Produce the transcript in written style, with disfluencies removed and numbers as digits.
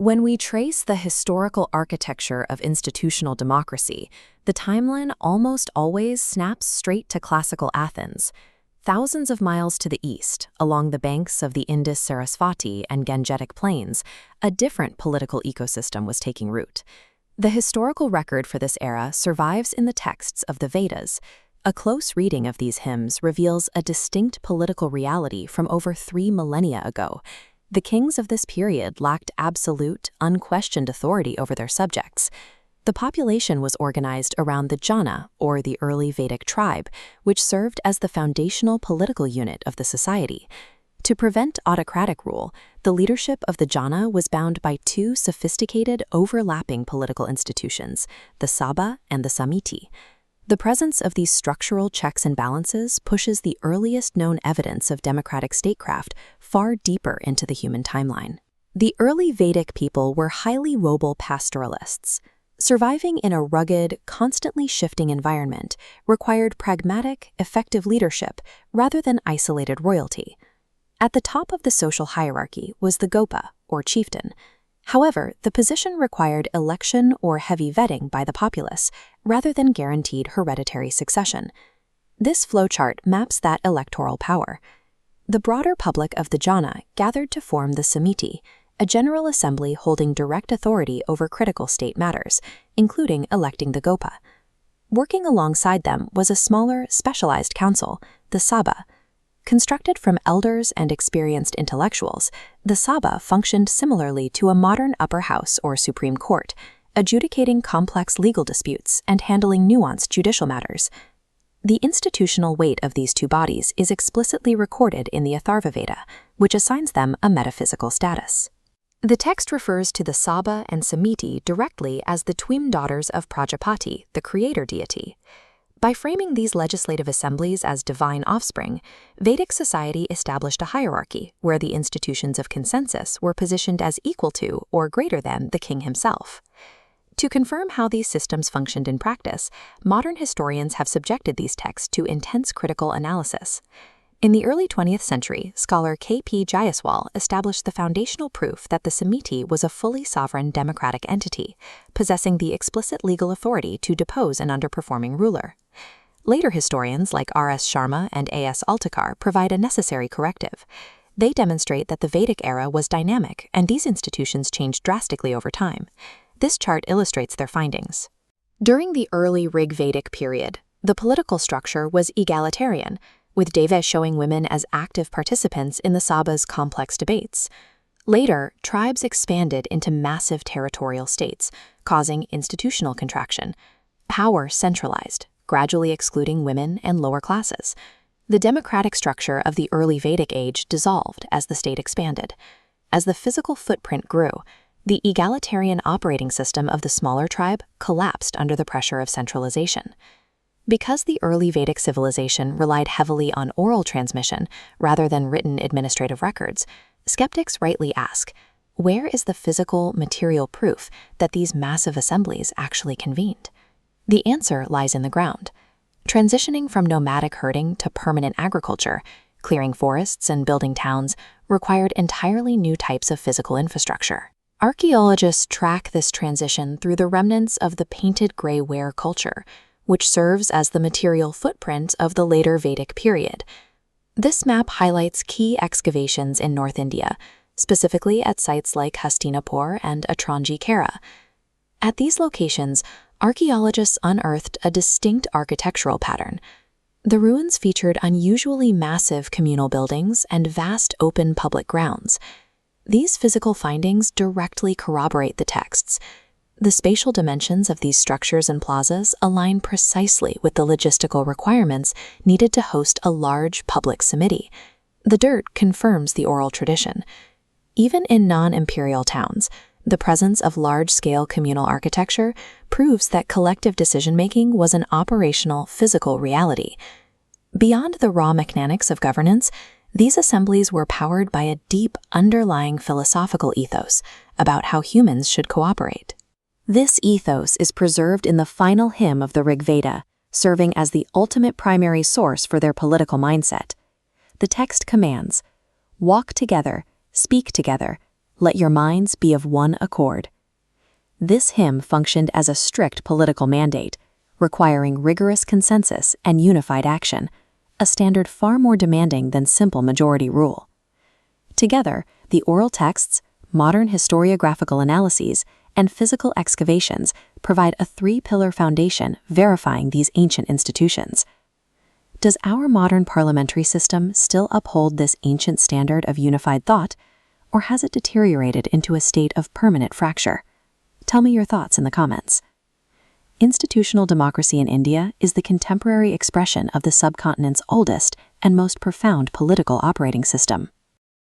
When we trace the historical architecture of institutional democracy, the timeline almost always snaps straight to classical Athens. Thousands of miles to the east, along the banks of the Indus-Sarasvati and Gangetic plains, a different political ecosystem was taking root. The historical record for this era survives in the texts of the Vedas. A close reading of these hymns reveals a distinct political reality from over 3 millennia ago. The kings of this period lacked absolute, unquestioned authority over their subjects. The population was organized around the Jana, or the early Vedic tribe, which served as the foundational political unit of the society. To prevent autocratic rule, the leadership of the Jana was bound by 2 sophisticated, overlapping political institutions, the Sabha and the Samiti. The presence of these structural checks and balances pushes the earliest known evidence of democratic statecraft far deeper into the human timeline. The early Vedic people were highly mobile pastoralists. Surviving in a rugged, constantly shifting environment required pragmatic, effective leadership rather than isolated royalty. At the top of the social hierarchy was the Gopa, or chieftain. However, the position required election or heavy vetting by the populace, rather than guaranteed hereditary succession. This flowchart maps that electoral power. The broader public of the Jana gathered to form the Samiti, a general assembly holding direct authority over critical state matters, including electing the Gopa. Working alongside them was a smaller, specialized council, the Sabha. Constructed from elders and experienced intellectuals, the Sabha functioned similarly to a modern upper house or Supreme Court, adjudicating complex legal disputes and handling nuanced judicial matters. The institutional weight of these 2 bodies is explicitly recorded in the Atharvaveda, which assigns them a metaphysical status. The text refers to the Sabha and Samiti directly as the twin daughters of Prajapati, the creator deity. By framing these legislative assemblies as divine offspring, Vedic society established a hierarchy where the institutions of consensus were positioned as equal to or greater than the king himself. To confirm how these systems functioned in practice, modern historians have subjected these texts to intense critical analysis. In the early 20th century, scholar K.P. Jayaswal established the foundational proof that the Samiti was a fully sovereign democratic entity, possessing the explicit legal authority to depose an underperforming ruler. Later historians like R.S. Sharma and A.S. Altekar provide a necessary corrective. They demonstrate that the Vedic era was dynamic and these institutions changed drastically over time. This chart illustrates their findings. During the early Rigvedic period, the political structure was egalitarian, with Deva showing women as active participants in the Sabha's complex debates. Later, tribes expanded into massive territorial states, causing institutional contraction. Power centralized, gradually excluding women and lower classes. The democratic structure of the early Vedic age dissolved as the state expanded. As the physical footprint grew, the egalitarian operating system of the smaller tribe collapsed under the pressure of centralization. Because the early Vedic civilization relied heavily on oral transmission rather than written administrative records, skeptics rightly ask, where is the physical, material proof that these massive assemblies actually convened? The answer lies in the ground. Transitioning from nomadic herding to permanent agriculture, clearing forests and building towns required entirely new types of physical infrastructure. Archaeologists track this transition through the remnants of the painted gray ware culture, which serves as the material footprint of the later Vedic period. This map highlights key excavations in North India, specifically at sites like Hastinapur and Atranji Kera. At these locations, archaeologists unearthed a distinct architectural pattern. The ruins featured unusually massive communal buildings and vast open public grounds. These physical findings directly corroborate the texts. The spatial dimensions of these structures and plazas align precisely with the logistical requirements needed to host a large public samiti. The dirt confirms the oral tradition. Even in non-imperial towns, the presence of large-scale communal architecture proves that collective decision-making was an operational, physical reality. Beyond the raw mechanics of governance, these assemblies were powered by a deep, underlying philosophical ethos about how humans should cooperate. This ethos is preserved in the final hymn of the Rigveda, serving as the ultimate primary source for their political mindset. The text commands, "Walk together, speak together, Let your minds be of one accord. This hymn functioned as a strict political mandate, requiring rigorous consensus and unified action, a standard far more demanding than simple majority rule. Together, the oral texts, modern historiographical analyses, and physical excavations provide a three-pillar foundation verifying these ancient institutions. Does our modern parliamentary system still uphold this ancient standard of unified thought, or has it deteriorated into a state of permanent fracture? Tell me your thoughts in the comments. Institutional democracy in India is the contemporary expression of the subcontinent's oldest and most profound political operating system.